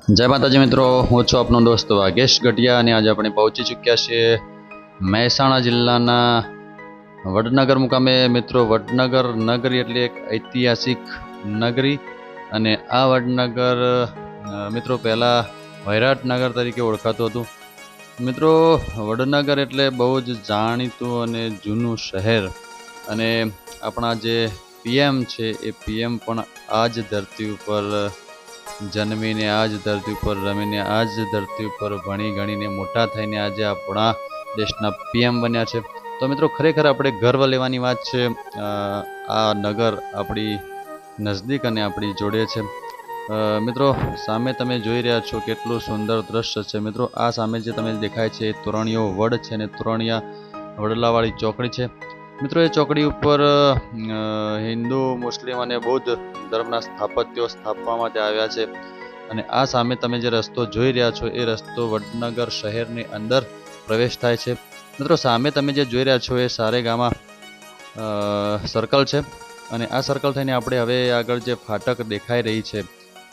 જય માતાજી મિત્રો, હું છું આપનો દોસ્ત વાગેશ ગઢિયા અને આજે આપણે પહોંચી ચૂક્યા છીએ મહેસાણા જિલ્લાના વડનગર મુકામે. મિત્રો, વડનગર નગરી એટલે એક ઐતિહાસિક નગરી અને આ વડનગર મિત્રો પહેલાં વૈરાટનગર તરીકે ઓળખાતું હતું. મિત્રો, વડનગર એટલે બહુ જ જાણીતું અને જૂનું શહેર અને આપણા જે પીએમ છે એ પીએમ પણ આ જ ધરતી ઉપર જન્મીને, આ જ ધરતી ઉપર રમીને, આ જ ધરતી ઉપર ભણી ગણીને મોટા થઈને આજે આપણા દેશના પીએમ બન્યા છે. તો મિત્રો, ખરેખર આપણે ગર્વ લેવાની વાત છે. આ નગર આપણી નજદીક અને આપણી જોડે છે. મિત્રો, સામે તમે જોઈ રહ્યા છો કેટલું સુંદર દ્રશ્ય છે. મિત્રો, આ સામે જે તમે દેખાય છે એ તોરણીયો વડ છે અને તોરણિયા વડલાવાળી ચોકડી છે. મિત્રો, એ ચોકડી ઉપર હિન્દુ, મુસ્લિમ અને બૌદ્ધ ધર્મના સ્થાપત્યો સ્થાપવા માટે આવ્યા છે. અને આ સામે તમે જે રસ્તો જોઈ રહ્યા છો એ રસ્તો વડનગર શહેરની અંદર પ્રવેશ થાય છે. મિત્રો, સામે તમે જે જોઈ રહ્યા છો એ સારેગામા સર્કલ છે અને આ સર્કલ થઈને આપણે હવે આગળ જે ફાટક દેખાઈ રહી છે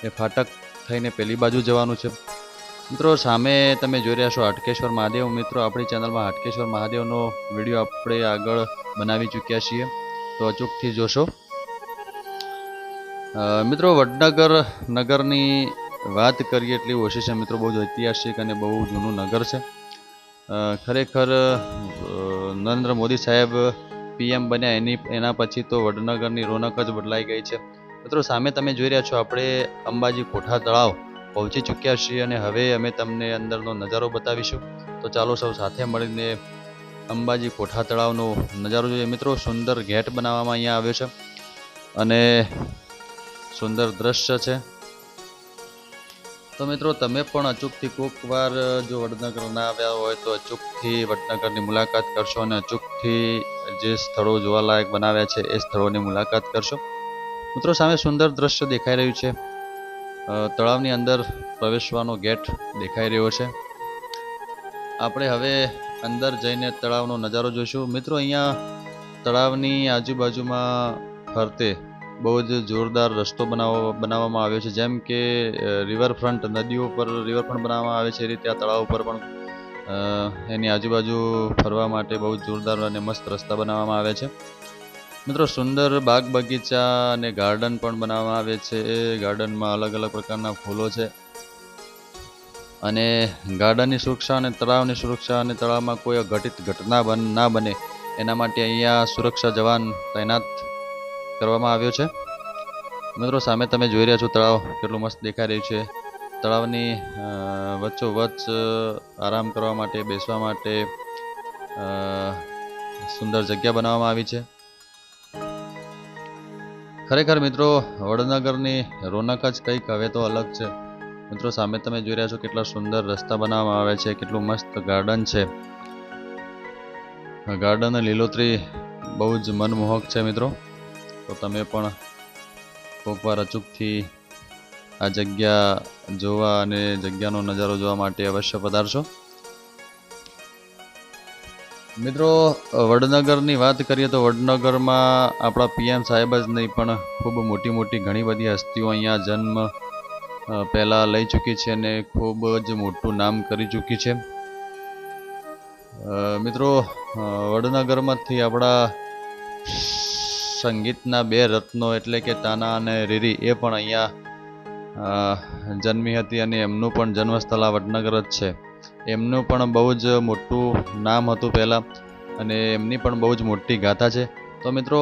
એ ફાટક થઈને પેલી બાજુ જવાનું છે. મિત્રો, સામે તમે જોઈ રહ્યા છો હાટકેશ્વર મહાદેવ. મિત્રો, આપણી ચેનલમાં હાટકેશ્વર મહાદેવનો વિડીયો આપણે આગળ બનાવી ચૂક્યા છીએ, તો અચૂકથી જોશો. મિત્રો, વડનગર નગરની વાત કરીએ એટલી ઓછી છે. મિત્રો, બહુ જ ઐતિહાસિક અને બહુ જૂનું નગર છે. ખરેખર નરેન્દ્ર મોદી સાહેબ પીએમ બન્યા એના પછી તો વડનગરની રોનક જ બદલાઈ ગઈ છે. મિત્રો, સામે તમે જોઈ રહ્યા છો આપણે અંબાજી કોઠા તળાવ પહોંચી ચૂક્યા છીએ અને હવે અમે તમને અંદરનો નજારો બતાવીશું. તો ચાલો સૌ સાથે મળીને અંબાજી કોઠા તળાવનો નજારો જોઈએ. મિત્રો, સુંદર ગેટ બનાવવામાં અહીંયા આવ્યો છે અને સુંદર દ્રશ્ય છે. તો મિત્રો, તમે પણ અચૂકથી કોઈક વાર જો વડનગર ના આવ્યા હોય તો અચૂકથી વડનગરની મુલાકાત કરશો અને અચૂકથી જે સ્થળો જોવાલાયક બનાવ્યા છે એ સ્થળોની મુલાકાત કરશો. મિત્રો, સામે સુંદર દ્રશ્ય દેખાઈ રહ્યું છે. તળાવની અંદર પ્રવેશવાનો ગેટ દેખાઈ રહ્યો છે. આપણે હવે અંદર જઈને તળાવનો નજારો જોઈશું. મિત્રો, અહીંયા તળાવની આજુબાજુમાં ફરતે બહુ જ જોરદાર રસ્તો બનાવવામાં આવ્યો છે. જેમ કે રિવરફ્રન્ટ, નદીઓ પર રિવરફ્રન્ટ બનાવવામાં આવે છે એ રીતે આ તળાવ ઉપર પણ એની આજુબાજુ ફરવા માટે બહુ જ જોરદાર અને મસ્ત રસ્તા બનાવવામાં આવે છે. મિત્રો, સુંદર બાગ બગીચા અને ગાર્ડન પણ બનાવવામાં આવે છે. એ ગાર્ડનમાં અલગ અલગ પ્રકારના ફૂલો છે અને ગાર્ડનની સુરક્ષા અને તળાવની સુરક્ષા અને તળાવમાં કોઈ અઘટિત ઘટના ના બને એના માટે અહીંયા સુરક્ષા જવાન તૈનાત કરવામાં આવ્યો છે. મિત્રો, સામે તમે જોઈ રહ્યા છો તળાવ કેટલું મસ્ત દેખાઈ રહ્યું છે. તળાવની વચ્ચોવચ્ચ આરામ કરવા માટે, બેસવા માટે સુંદર જગ્યા બનાવવામાં આવી છે. ખરેખર મિત્રો, વડનગરની રોનક જ કંઈક હવે તો અલગ છે. મિત્રો, સામે તમે જોઈ રહ્યા છો કેટલા સુંદર રસ્તા બનાવવામાં આવે છે, કેટલું મસ્ત ગાર્ડન છે. ગાર્ડન લીલોતરી બહુ જ મનમોહક છે. મિત્રો, તો તમે પણ કોઈક વાર અચૂકથી આ જગ્યા જોવા અને જગ્યાનો નજારો જોવા માટે અવશ્ય પધારશો. મિત્રો, વડનગરની વાત કરીએ તો વડનગરમાં આપણા પીએમ સાહેબ જ નહીં પણ ખૂબ મોટી મોટી ઘણી બધી હસ્તીઓ અહીંયા જન્મ પહેલાં લઈ ચૂકી છે અને ખૂબ જ મોટું નામ કરી ચૂકી છે. મિત્રો, વડનગરમાંથી આપણા સંગીતના બે રત્નો એટલે કે તાના અને રીરી એ પણ અહીંયા જન્મી હતી અને એમનું પણ જન્મસ્થળ આ વડનગર જ છે. એમનું પણ બહુ જ મોટું નામ હતું પહેલાં અને એમની પણ બહુ જ મોટી ગાથા છે. તો મિત્રો,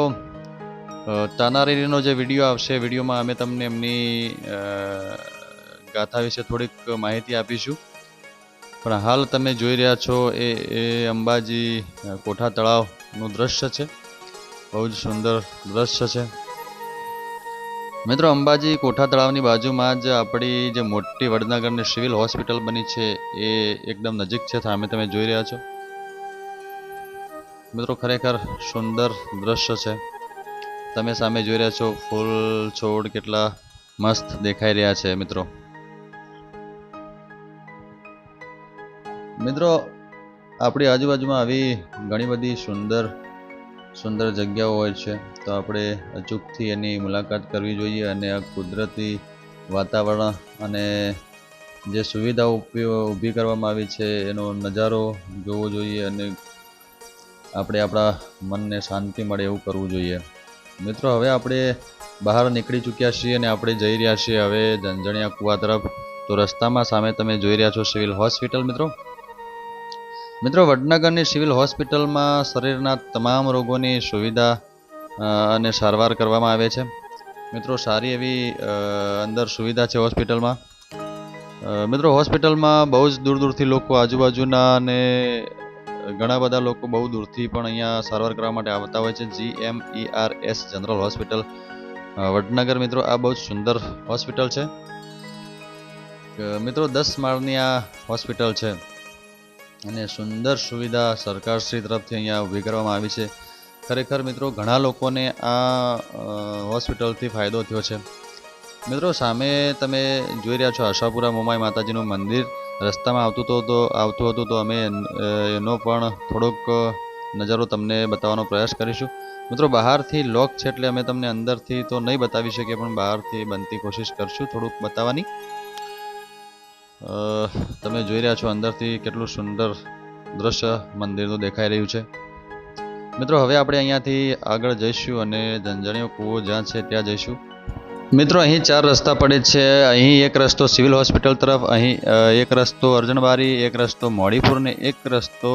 તાના રીરીનો જે વિડીયો આવશે, વિડીયોમાં અમે તમને એમની ગાથા વિશે થોડીક માહિતી આપીશું. પણ હાલ તમે જોઈ રહ્યા છો એ અંબાજી કોઠા તળાવનું દ્રશ્ય છે. બહુ જ સુંદર દ્રશ્ય છે. મિત્રો, અંબાજી કોઠા તળાવની બાજુમાં જ આપણી જે મોટી વડનગરની સિવિલ હોસ્પિટલ બની છે એ એકદમ નજીક છે. સામે તમે જોઈ રહ્યા છો. મિત્રો, ખરેખર સુંદર દ્રશ્ય છે. તમે સામે જોઈ રહ્યા છો ફૂલ છોડ કેટલા મસ્ત દેખાઈ રહ્યા છે. મિત્રો, આપણી આજુબાજુમાં આવી ઘણી બધી સુંદર જગ્યાઓ હોય છે, તો આપણે અચૂકથી એની મુલાકાત કરવી જોઈએ અને આ કુદરતી વાતાવરણ અને જે સુવિધાઓ ઊભી કરવામાં આવી છે એનો નજારો જોવો જોઈએ અને આપણે આપણા મનને શાંતિ મળે એવું કરવું જોઈએ. મિત્રો હવે આપણે બહાર નીકળી ચૂક્યા છીએ અને આપણે જઈ રહ્યા છીએ હવે ઝંઝણિયા કુવા તરફ. તો રસ્તામાં સામે તમે જોઈ રહ્યા છો સિવિલ હોસ્પિટલ. મિત્રો વડનગરની સિવિલ હોસ્પિટલમાં શરીરના તમામ રોગોની સુવિધા અને સારવાર કરવામાં આવે છે. મિત્રો સારી એવી અંદર સુવિધા છે હોસ્પિટલમાં. મિત્રો હોસ્પિટલમાં બહુ જ દૂર દૂરથી લોકો આજુબાજુના અને ઘણા બધા લોકો બહુ દૂરથી પણ અહીંયા સારવાર કરવા માટે આવતા હોય છે. GMERS general hospital Vadnagar. મિત્રો આ બહુ જ સુંદર હોસ્પિટલ છે. મિત્રો 10 માળની આ હોસ્પિટલ છે અને સુંદર સુવિધા સરકારશ્રી તરફથી અહીંયા ઊભી કરવામાં આવી છે. ખરેખર મિત્રો ઘણા લોકોને આ હોસ્પિટલથી ફાયદો થયો છે. મિત્રો સામે તમે જોઈ રહ્યા છો આશાપુરા મોમાઈ માતાજીનું મંદિર રસ્તામાં આવતું હતું તો અમે એનો પણ થોડોક નજારો તમને બતાવવાનો પ્રયાસ કરીશું. મિત્રો બહારથી લોક છે એટલે અમે તમને અંદરથી તો નહીં બતાવી શકીએ પણ બહારથી બનતી કોશિશ કરશું થોડુંક બતાવવાની. તમે જોઈ રહ્યા છો અંદરથી કેટલું સુંદર દ્રશ્ય મંદિરનું દેખાઈ રહ્યું છે. મિત્રો હવે આપણે અહીંયાથી આગળ જઈશું અને ઝંઝણિયો કૂવો જ્યાં છે ત્યાં જઈશું. મિત્રો અહીં 4 રસ્તા પડે છે. અહીં એક રસ્તો સિવિલ હોસ્પિટલ તરફ, અહીં એક રસ્તો અરજણબારી, એક રસ્તો મોડીપુર ને એક રસ્તો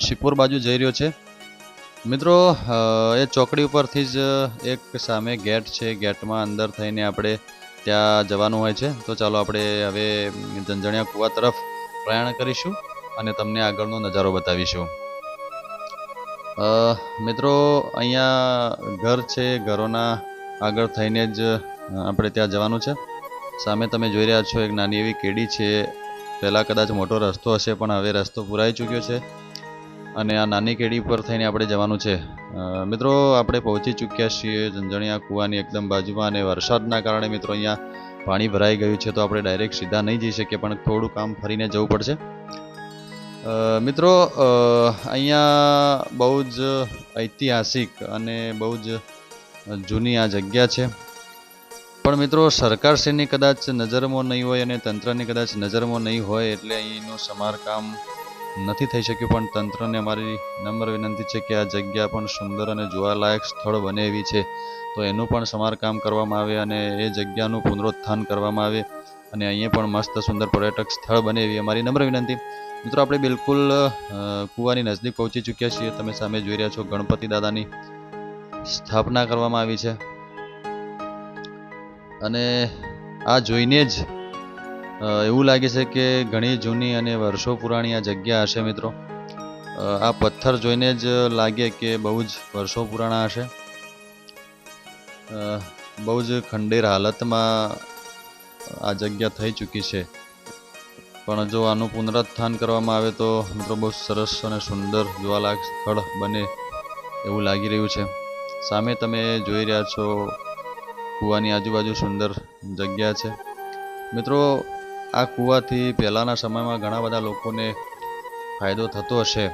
શિપુર બાજુ જઈ રહ્યો છે. મિત્રો એ ચોકડી ઉપરથી જ એક સામે ગેટ છે. ગેટમાં અંદર થઈને આપણે ત્યાં જવાનું હોય છે. તો ચાલો આપણે હવે ઝંઝણિયા કૂવા તરફ પ્રયાણ કરીશું અને તમને આગળનો નજારો બતાવીશું. મિત્રો અહીંયા ઘર છે. ઘરોના આગળ થઈને જ આપણે ત્યાં જવાનું છે. સામે તમે જોઈ રહ્યા છો એક નાની એવી કેડી છે. પહેલાં કદાચ મોટો રસ્તો હશે પણ હવે રસ્તો પુરાઈ ચૂક્યો છે અને આ નાની કેડી પર થઈને આપણે જવાનું છે. મિત્રો આપણે પહોંચી ચૂક્યા છીએ ઝંઝણિયા કૂવાની એકદમ બાજુમાં અને વરસાદના કારણે મિત્રો અહીંયા પાણી ભરાઈ ગયું છે તો આપણે ડાયરેક્ટ સીધા નહીં જઈ શકીએ પણ થોડું કામ ફરીને જવું પડશે. મિત્રો અહીંયા બહુ જ ઐતિહાસિક અને બહુ જ જૂની આ જગ્યા છે પણ મિત્રો સરકારશ્રીની કદાચ નજરમાં નહીં હોય અને તંત્રની કદાચ નજરમાં નહીં હોય એટલે અહીંનું સમારકામ નથી થઈ શક્યું. પણ તંત્રને અમારી નમ્ર વિનંતી છે કે આ જગ્યા પણ સુંદર અને જોવાલાયક સ્થળ બને એવી છે તો એનું પણ સમારકામ કરવામાં આવે અને એ જગ્યાનું પુનરુત્થાન કરવામાં આવે અને અહીંયા પણ મસ્ત સુંદર પર્યટક સ્થળ બને એવી અમારી નમ્ર વિનંતી. મિત્રો આપણે બિલકુલ કૂવાની નજીક પહોંચી ચૂક્યા છીએ. તમે સામે જોઈ રહ્યા છો ગણપતિ દાદાની સ્થાપના કરવામાં આવી છે અને આ જોઈને જ એવું લાગે છે કે ઘણી જૂની અને વર્ષો પુરાણી આ જગ્યા હશે. મિત્રો આ પથ્થર જોઈને જ લાગે કે બહુ જ વર્ષો પુરાણા હશે. બહુ જ ખંડેર હાલતમાં આ જગ્યા થઈ ચૂકી છે પણ જો આનું પુનરુત્થાન કરવામાં આવે તો મિત્રો બહુ સરસ અને સુંદર જોવાલાયક સ્થળ બને એવું લાગી રહ્યું છે. સામે તમે જોઈ રહ્યા છો કૂવાની આજુબાજુ સુંદર જગ્યા છે. મિત્રો આ કૂવાથી પહેલાંના સમયમાં ઘણા બધા લોકોને ફાયદો થતો હશે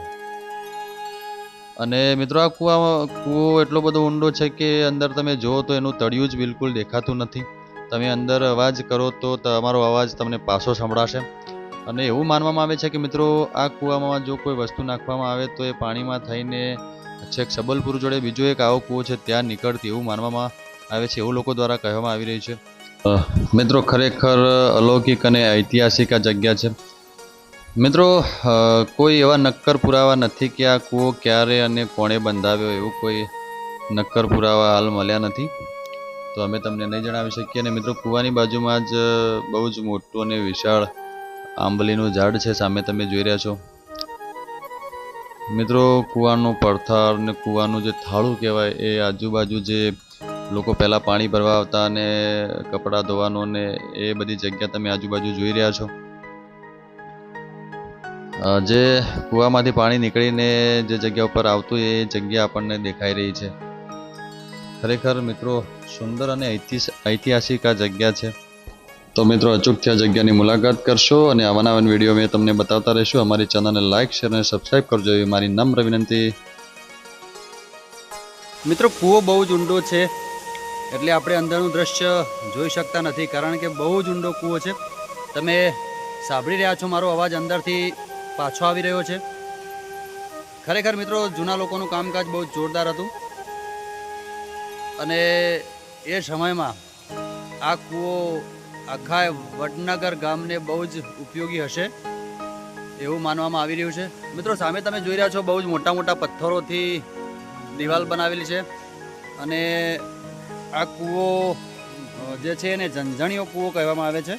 અને મિત્રો આ કૂવો એટલો બધો ઊંડો છે કે અંદર તમે જુઓ તો એનું તળિયું જ બિલકુલ દેખાતું નથી. તમે અંદર અવાજ કરો તો તમારો અવાજ તમને પાછો સંભળાશે અને એવું માનવામાં આવે છે કે મિત્રો આ કૂવામાં જો કોઈ વસ્તુ નાખવામાં આવે તો એ પાણીમાં થઈને છેક સબલપુર જોડે બીજો એક આવો કૂવો છે ત્યાં નીકળતી એવું માનવામાં આવે છે, એવું લોકો દ્વારા કહેવામાં આવી રહ્યું છે. મિત્રો ખરેખર અલૌકિક અને ઐતિહાસિક આ જગ્યા છે. મિત્રો કોઈ એવા નક્કર પુરાવા નથી કે આ કૂવો ક્યારે અને કોણે બંધાવ્યો એવું કોઈ નક્કર પુરાવા હાલ મળ્યા નથી તો અમે તમને નહીં જણાવી શકીએ. અને મિત્રો કૂવાની બાજુમાં જ બહુ જ મોટું અને વિશાળ આંબલીનું ઝાડ છે. સામે તમે જોઈ રહ્યા છો. મિત્રો કૂવાનું પડથર ને કૂવાનું જે થાળું કહેવાય એ આજુબાજુ જે લોકો પહેલાં પાણી ભરવા આવતા અને કપડાં ધોવાનું ને એ બધી જગ્યા તમે આજુબાજુ જોઈ રહ્યા છો. જે કૂવામાંથી પાણી નીકળીને જે જગ્યા ઉપર આવતું એ જગ્યા આપણને દેખાઈ રહી છે. ખરેખર મિત્રો સુંદર અને ઐતિહાસિક આ જગ્યા છે. તો મિત્રો અચૂકથી આ જગ્યાની મુલાકાત કરશો અને આવા વિડીયો મેં તમને બતાવતા રહીશું. અમારી ચેનલને લાઇક શેર અને સબસ્ક્રાઈબ કરજો એવી મારી નમ્ર વિનંતી. મિત્રો કૂવો બહુ જ ઊંડો છે એટલે આપણે અંદરનું દ્રશ્ય જોઈ શકતા નથી કારણ કે બહુ જ ઊંડો કૂવો છે. તમે સાંભળી રહ્યા છો મારો અવાજ અંદરથી પાછો આવી રહ્યો છે. ખરેખર મિત્રો જૂના લોકોનું કામકાજ બહુ જોરદાર હતું અને એ સમયમાં આ કૂવો આખા વડનગર ગામને બહુ જ ઉપયોગી હશે એવું માનવામાં આવી રહ્યું છે. મિત્રો સામે તમે જોઈ રહ્યા છો બહુ જ મોટા મોટા પથ્થરોથી દિવાલ બનાવેલી છે અને આ કૂવો જે છે એને ઝંઝણીયો કૂવો કહેવામાં આવે છે.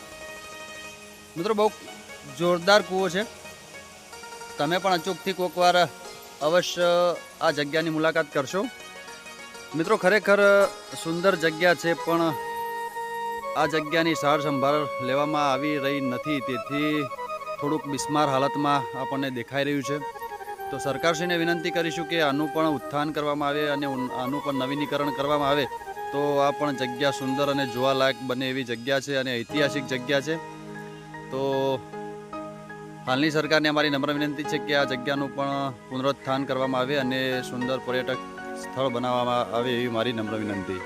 મિત્રો બહુ જોરદાર કૂવો છે. તમે પણ અચૂકથી કોઈક વાર અવશ્ય આ જગ્યાની મુલાકાત કરશો. મિત્રો ખરેખર સુંદર જગ્યા છે પણ આ જગ્યાની સાર સંભાળ લેવામાં આવી રહી નથી, તેથી થોડુંક બિસ્માર હાલતમાં આપણને દેખાઈ રહ્યું છે. તો સરકારશ્રીને વિનંતી કરીશું કે આનું પણ ઉત્થાન કરવામાં આવે અને આનું પણ નવીનીકરણ કરવામાં આવે તો આ પણ જગ્યા સુંદર અને જોવાલાયક બને એવી જગ્યા છે અને ઐતિહાસિક જગ્યા છે. તો હાલની સરકારને અમારી નમ્ર વિનંતી છે કે આ જગ્યાનું પણ પુનરુત્થાન કરવામાં આવે અને સુંદર પર્યટક સ્થળ બનાવવામાં આવે એવી મારી નમ્ર વિનંતી.